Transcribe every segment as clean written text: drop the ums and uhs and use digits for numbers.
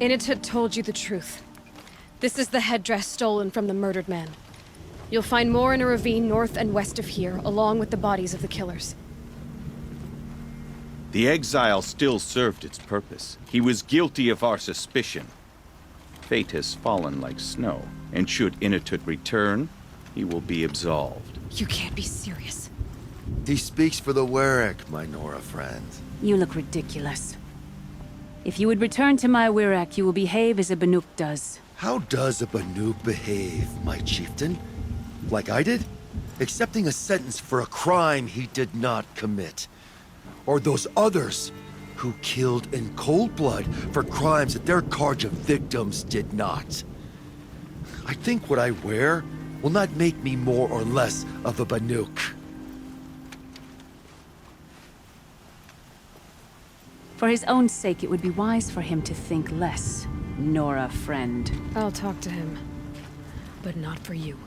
Initut told you the truth. This is the headdress stolen from the murdered man. You'll find more in a ravine north and west of here, along with the bodies of the killers. The exile still served its purpose. He was guilty of our suspicion. Fate has fallen like snow, and should Initut return, he will be absolved. You can't be serious. He speaks for the Werak, my Nora friend. You look ridiculous. If you would return to my Werak, you will behave as a Banuk does. How does a Banuk behave, my chieftain? Like I did? Accepting a sentence for a crime he did not commit. Or those others who killed in cold blood for crimes that their charge of victims did not. I think what I wear will not make me more or less of a Banuk. For his own sake, it would be wise for him to think less, Nora friend. I'll talk to him. But not for you.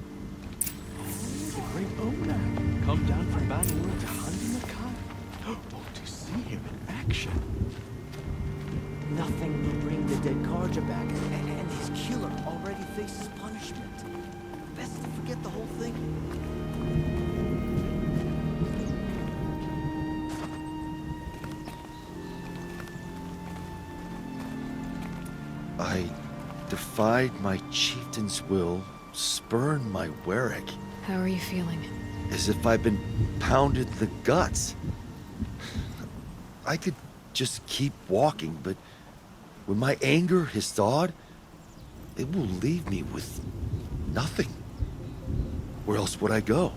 The great Onak. Come down from Banur to hunt in the Khan. Oh, to see him in action. Nothing will bring the dead Karja back, and his killer already faces punishment. Best to forget the whole thing. I defied my chieftain's will, spurned my Werak, How are you feeling? as if I'd been pounded in the guts. I could just keep walking, but when my anger has thawed, it will leave me with nothing. Where else would I go?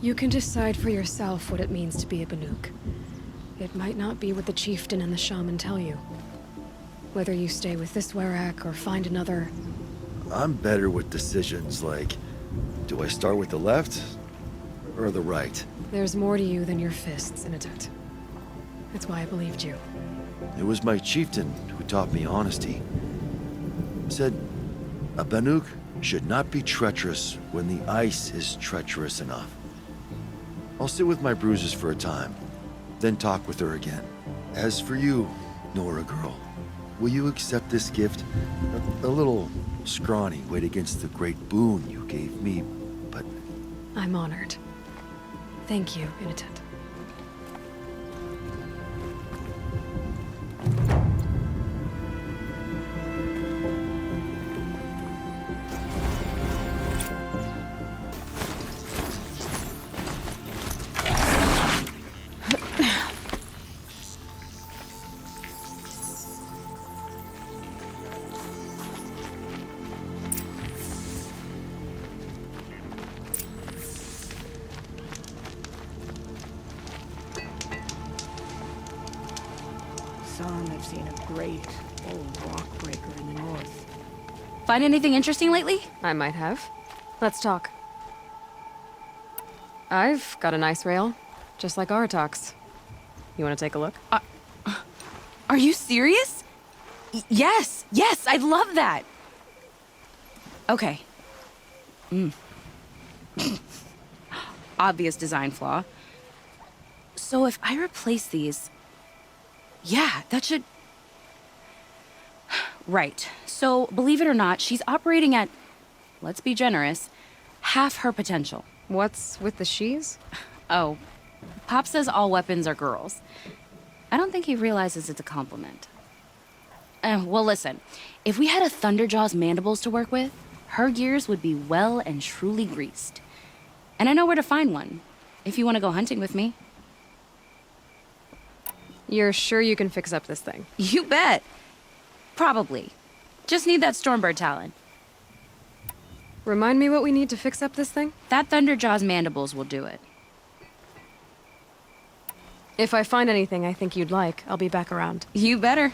You can decide for yourself what it means to be a Banuk. It might not be what the chieftain and the shaman tell you. Whether you stay with this Werak or find another... I'm better with decisions like, do I start with the left or the right? There's more to you than your fists, Initut. That's why I believed you. It was my chieftain who taught me honesty. Said, a Banuk should not be treacherous when the ice is treacherous enough. I'll sit with my bruises for a time, then talk with her again. As for you, Nora girl, will you accept this gift? A little scrawny weight against the great boon you gave me, but... I'm honored. Thank you, Initut. Son, I've seen a great old rock breaker in the north. Find anything interesting lately? I might have. Let's talk. I've got a nice rail, just like Aratox. You want to take a look? Are you serious? Yes, I'd love that. Okay. Obvious design flaw. So if I replace these... Yeah, that should... Right. So, believe it or not, she's operating at, let's be generous, half her potential. What's with the she's? Oh, Pop says all weapons are girls. I don't think he realizes it's a compliment. Well, listen. If we had a Thunderjaw's mandibles to work with, her gears would be well and truly greased. And I know where to find one, if you want to go hunting with me. You're sure you can fix up this thing? You bet. Probably. Just need that Stormbird talent. Remind me what we need to fix up this thing? That Thunderjaw's mandibles will do it. If I find anything I think you'd like, I'll be back around. You better.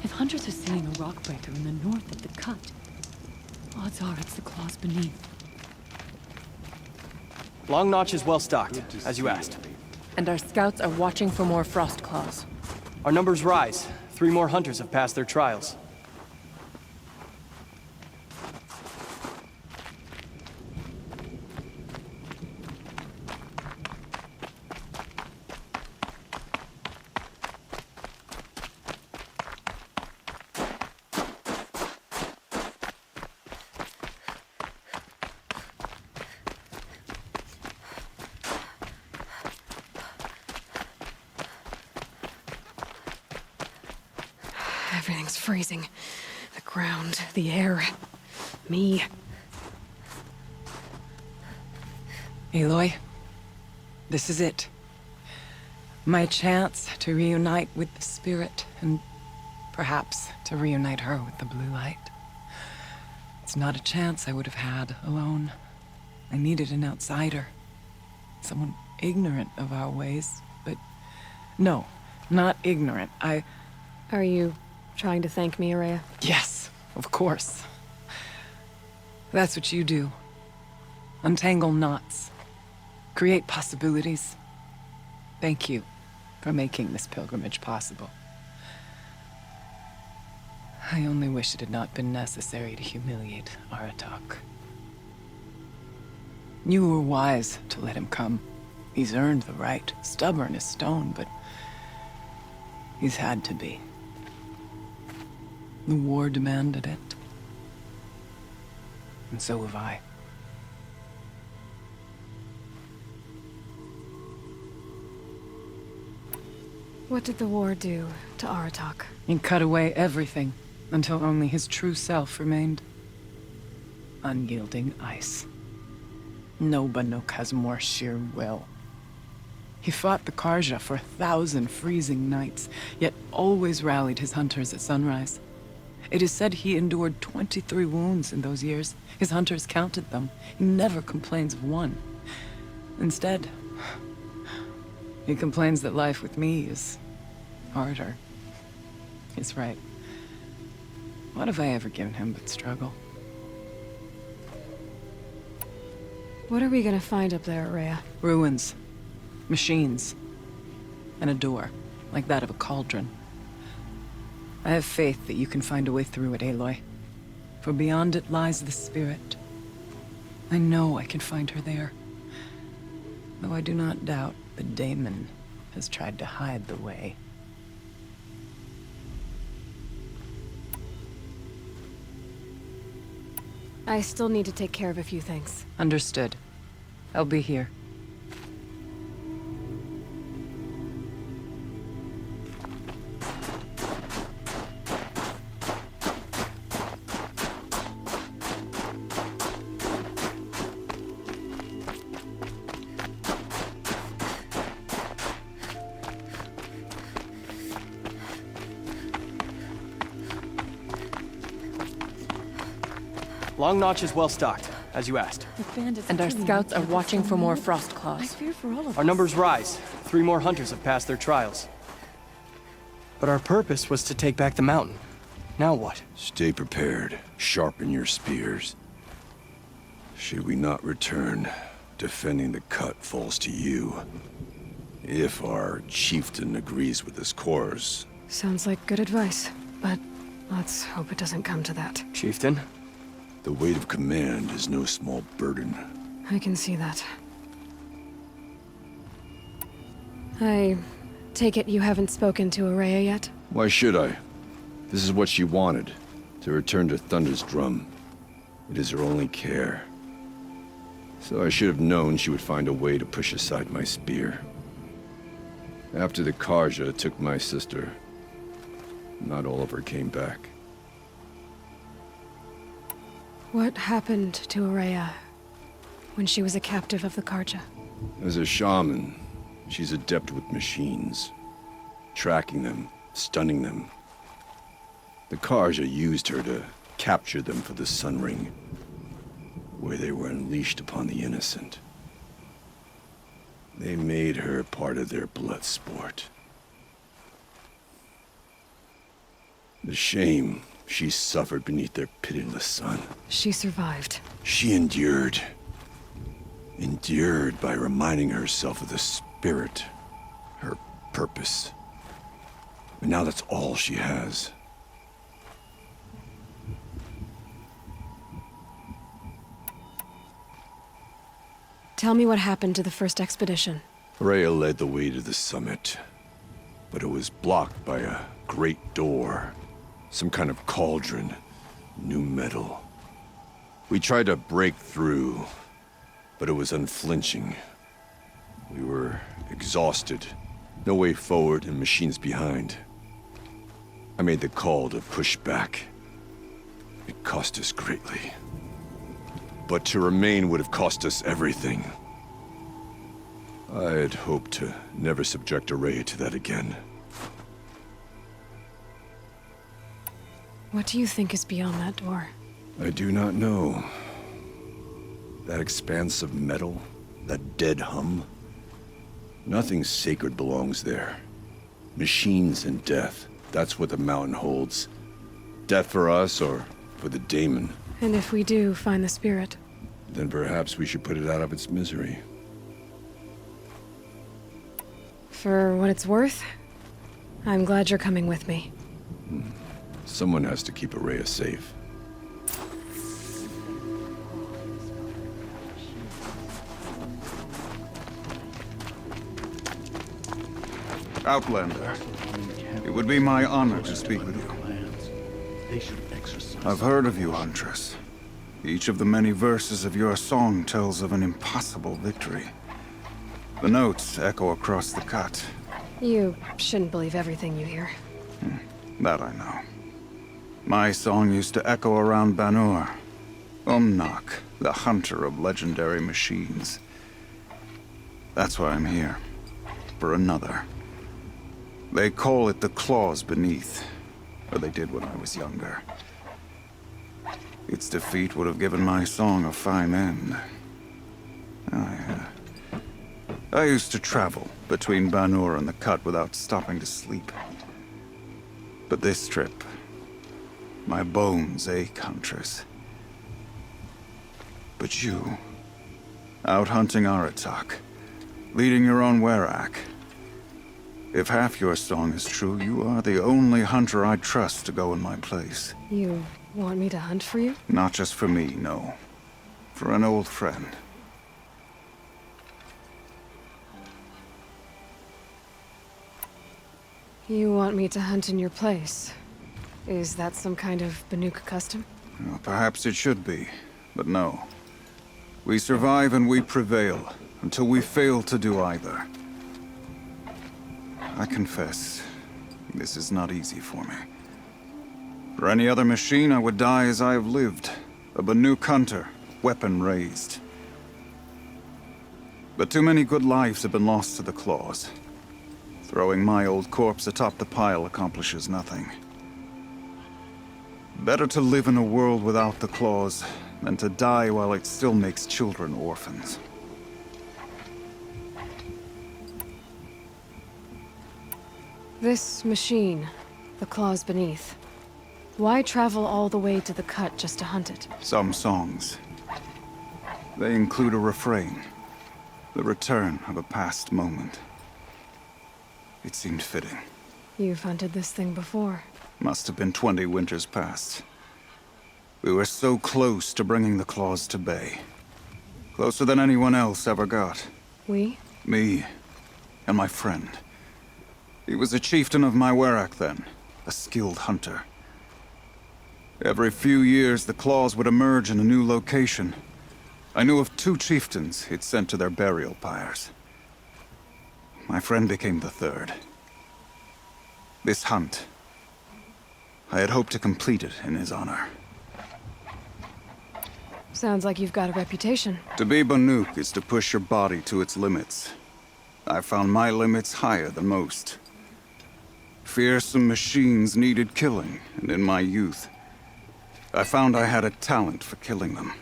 If hunters are seeing a rock breaker in the north of the cut, odds are it's the claws beneath. Long Notch is well stocked, as you asked. And our scouts are watching for more frost claws. Our numbers rise. 3 more hunters have passed their trials. Everything's freezing. The ground, the air, me. Aloy, this is it. My chance to reunite with the spirit, and perhaps to reunite her with the blue light. It's not a chance I would have had alone. I needed an outsider. Someone ignorant of our ways, but no, not ignorant. Are you trying to thank me, Ourea? Yes, of course. That's what you do. Untangle knots. Create possibilities. Thank you for making this pilgrimage possible. I only wish it had not been necessary to humiliate Aratak. You were wise to let him come. He's earned the right. Stubborn as stone, but he's had to be. The war demanded it. And so have I. What did the war do to Aratak? He cut away everything, until only his true self remained. Unyielding ice. No Banuk has more sheer will. He fought the Karja for 1,000 freezing nights, yet always rallied his hunters at sunrise. It is said he endured 23 wounds in those years. His hunters counted them. He never complains of one. Instead, he complains that life with me is harder. He's right. What have I ever given him but struggle? What are we gonna find up there, Ourea? Ruins. Machines. And a door, like that of a cauldron. I have faith that you can find a way through it, Aloy. For beyond it lies the spirit. I know I can find her there. Though I do not doubt the daemon has tried to hide the way. I still need to take care of a few things. Understood. I'll be here. Long Notch is well stocked, as you asked. And our scouts are watching for more frost I claws. fear for all of Our us. numbers rise. 3 more hunters have passed their trials. But our purpose was to take back the mountain. Now what? Stay prepared. Sharpen your spears. Should we not return, defending the cut falls to you. If our chieftain agrees with this course. Sounds like good advice, but let's hope it doesn't come to that. Chieftain? The weight of command is no small burden. I can see that. I take it you haven't spoken to Ourea yet? Why should I? This is what she wanted, to return to Thunder's drum. It is her only care. So I should have known she would find a way to push aside my spear. After the Karja took my sister, not all of her came back. What happened to Ourea when she was a captive of the Karja? As a shaman, she's adept with machines. Tracking them, stunning them. The Karja used her to capture them for the Sun Ring, where they were unleashed upon the innocent. They made her part of their blood sport. The shame she suffered beneath their pitiless sun. She survived. She endured. Endured by reminding herself of the spirit purpose. And now that's all she has. Tell me what happened to the first expedition. Rhea led the way to the summit, but it was blocked by a great door. Some kind of cauldron, new metal. We tried to break through, but it was unflinching. We were exhausted, no way forward and machines behind. I made the call to push back. It cost us greatly. But to remain would have cost us everything. I had hoped to never subject Araya to that again. What do you think is beyond that door? I do not know. That expanse of metal, that dead hum. Nothing sacred belongs there. Machines and death, that's what the mountain holds. Death for us or for the daemon. And if we do find the spirit? Then perhaps we should put it out of its misery. For what it's worth, I'm glad you're coming with me. Someone has to keep Araya safe. Outlander, it would be my honor to speak with you. I've heard of you, Huntress. Each of the many verses of your song tells of an impossible victory. The notes echo across the cut. You shouldn't believe everything you hear. That I know. My song used to echo around Banur. Umnak, the hunter of legendary machines. That's why I'm here. For another. They call it the Claws Beneath. Or they did when I was younger. Its defeat would have given my song a fine end. I used to travel between Banur and the Cut without stopping to sleep. But this trip, my bones ache, Huntress. But you, out hunting Aratak, leading your own Werak. If half your song is true, you are the only hunter I'd trust to go in my place. You want me to hunt for you? Not just for me, no. For an old friend. You want me to hunt in your place? Is that some kind of Banuk custom? Well, perhaps it should be, but no. We survive and we prevail, until we fail to do either. I confess, this is not easy for me. For any other machine, I would die as I have lived. A Banuk hunter, weapon raised. But too many good lives have been lost to the Claws. Throwing my old corpse atop the pile accomplishes nothing. Better to live in a world without the Claws than to die while it still makes children orphans. This machine, the Claws Beneath. Why travel all the way to the Cut just to hunt it? Some songs. They include a refrain. The return of a past moment. It seemed fitting. You've hunted this thing before. Must have been 20 winters past. We were so close to bringing the Claws to bay. Closer than anyone else ever got. We? Me and my friend. He was a chieftain of my Werak then, a skilled hunter. Every few years, the Claws would emerge in a new location. I knew of 2 chieftains he'd sent to their burial pyres. My friend became the 3rd. This hunt, I had hoped to complete it in his honor. Sounds like you've got a reputation. To be Banuk is to push your body to its limits. I found my limits higher than most. Fearsome machines needed killing, and in my youth, I found I had a talent for killing them.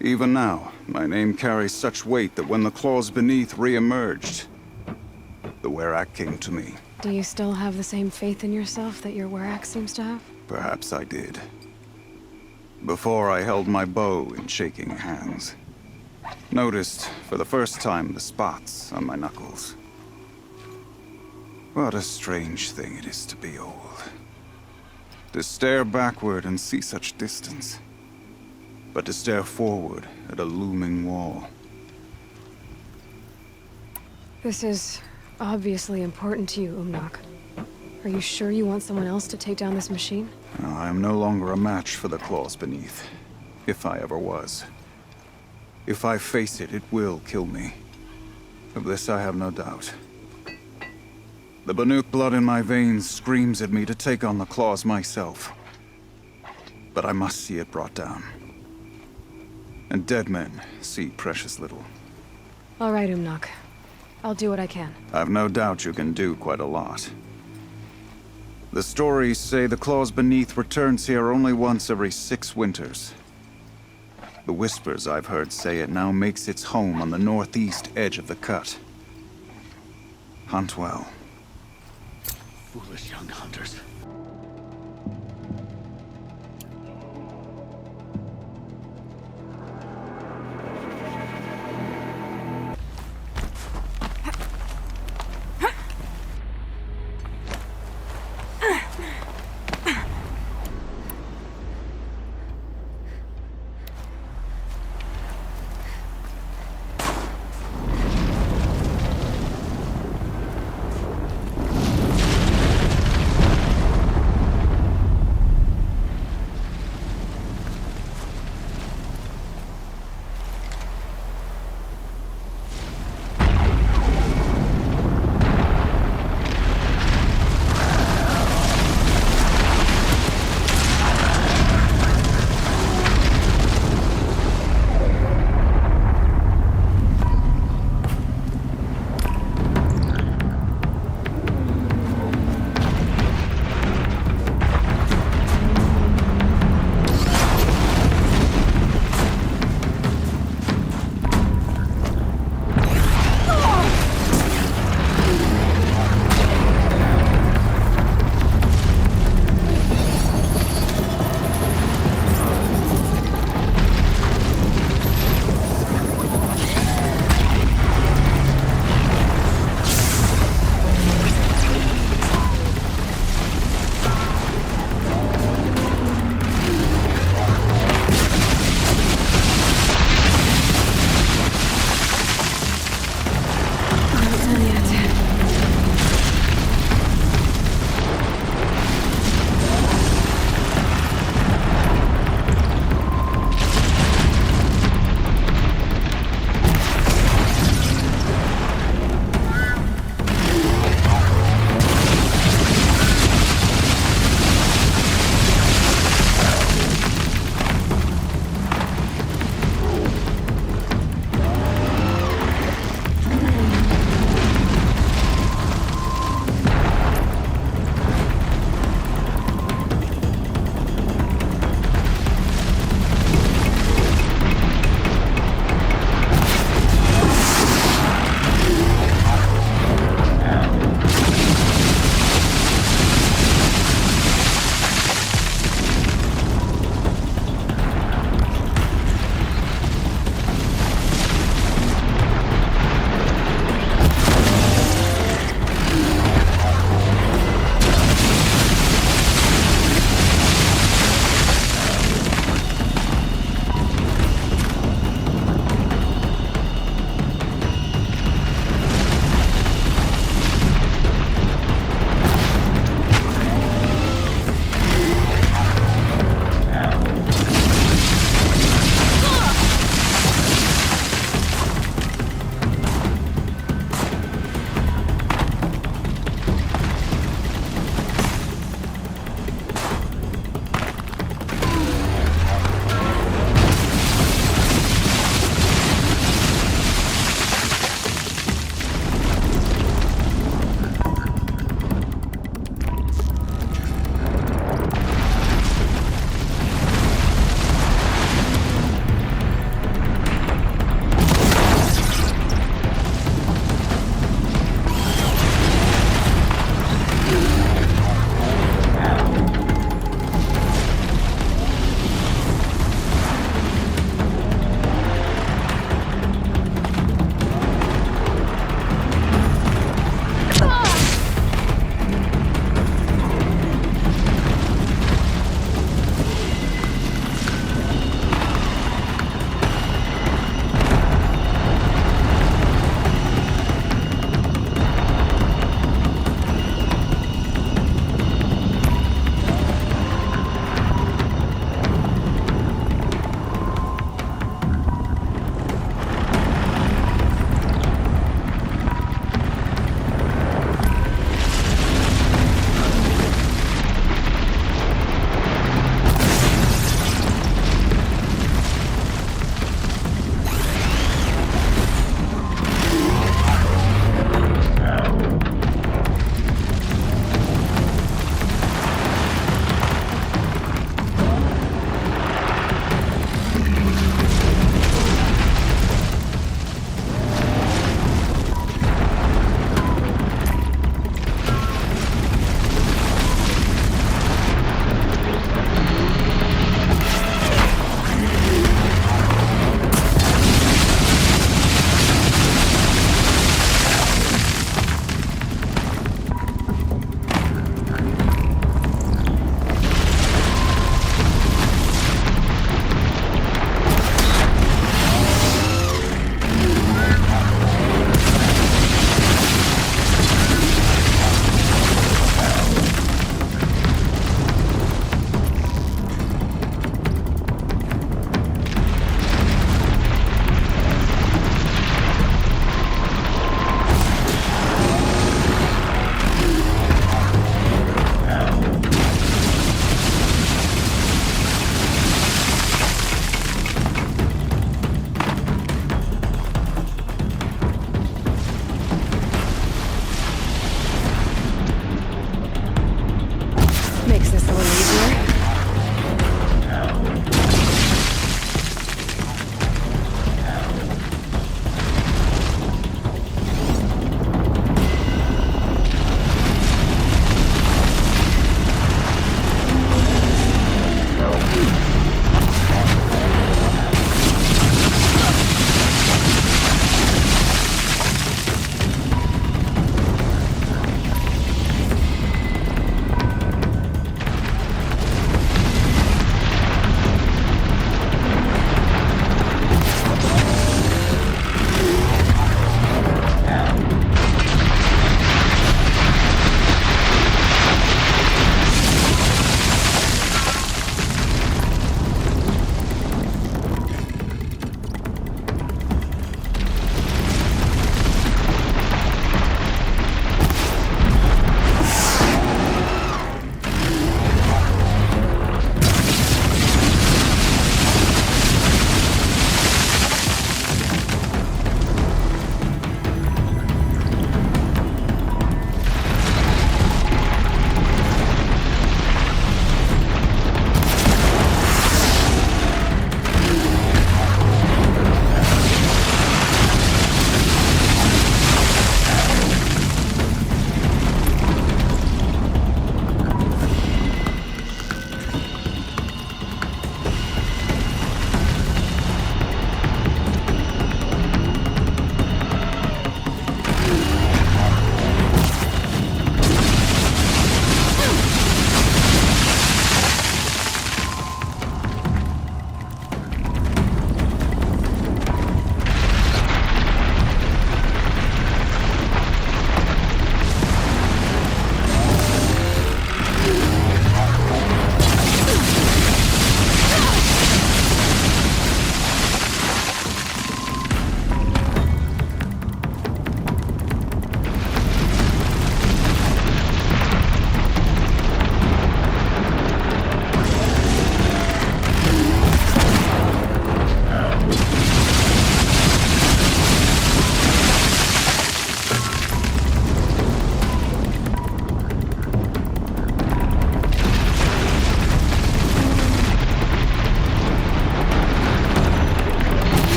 Even now, my name carries such weight that when the Claws Beneath re-emerged, the Werak came to me. Do you still have the same faith in yourself that your Werak seems to have? Perhaps I did. Before I held my bow in shaking hands. Noticed, for the first time, the spots on my knuckles. What a strange thing it is to be old. To stare backward and see such distance. But to stare forward at a looming wall. This is obviously important to you, Umnak. Are you sure you want someone else to take down this machine? I am no longer a match for the claws beneath. If I ever was. If I face it, it will kill me. Of this I have no doubt. The Banuk blood in my veins screams at me to take on the claws myself. But I must see it brought down. And dead men see precious little. All right, Umnak. I'll do what I can. I've no doubt you can do quite a lot. The stories say the claws beneath returns here only once every 6 winters. The whispers I've heard say it now makes its home on the northeast edge of the cut. Hunt well. Foolish young hunters.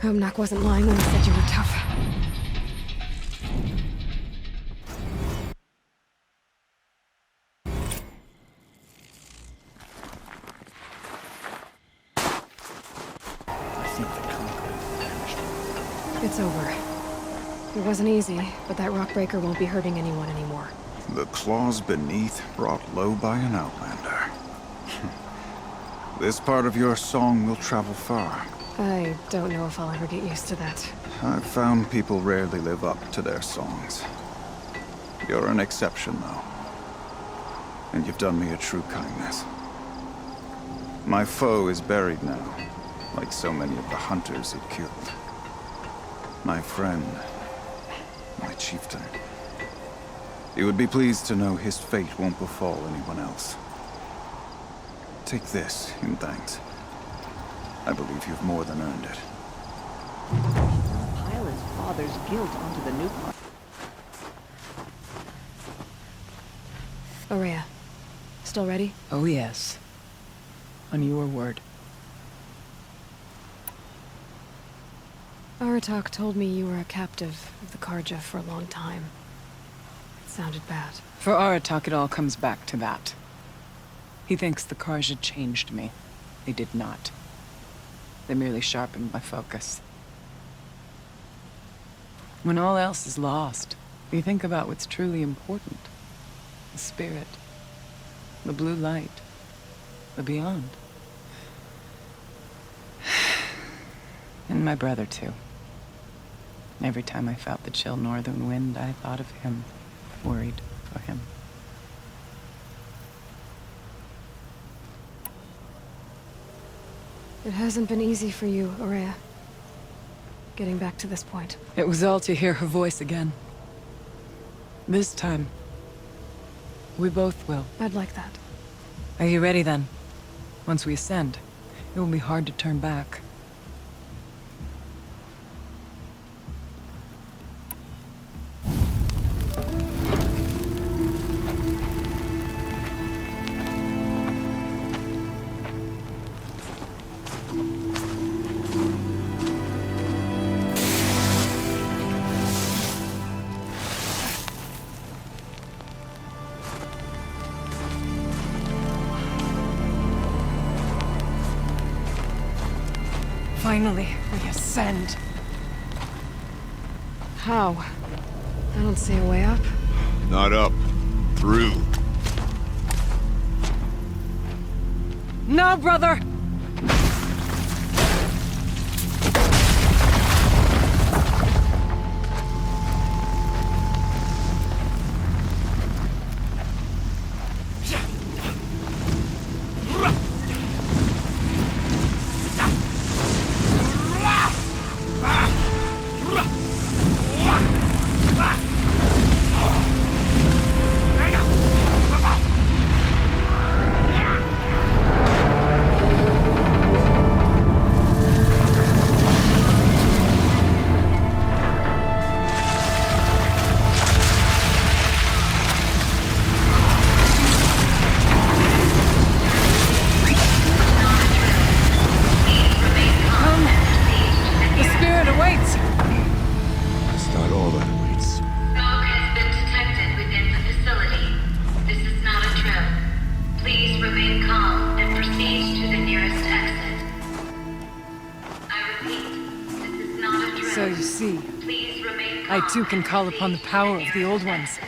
Omnak wasn't lying when he said you were tough. It's over. It wasn't easy, but that rockbreaker won't be hurting anyone anymore. The claws beneath brought low by an outlander. This part of your song will travel far. I don't know if I'll ever get used to that. I've found people rarely live up to their songs. You're an exception, though. And you've done me a true kindness. My foe is buried now, like so many of the hunters it killed. My friend, my chieftain. You would be pleased to know his fate won't befall anyone else. Take this in thanks. I believe you've more than earned it. Pile his father's guilt onto the new part. Ourea, still ready? Oh, yes. On your word. Aratak told me you were a captive of the Karja for a long time. It sounded bad. For Aratak, it all comes back to that. He thinks the Karja changed me. They did not. They merely sharpened my focus. When all else is lost, you think about what's truly important. The spirit. The blue light. The beyond. And my brother, too. Every time I felt the chill northern wind, I thought of him, worried for him. It hasn't been easy for you, Ourea. Getting back to this point. It was all to hear her voice again. This time, we both will. I'd like that. Are you ready then? Once we ascend, it will be hard to turn back. Finally, we ascend. How? I don't see a way up. Not up. Through. No, brother! So you see, I too can call upon the power of the Old Ones.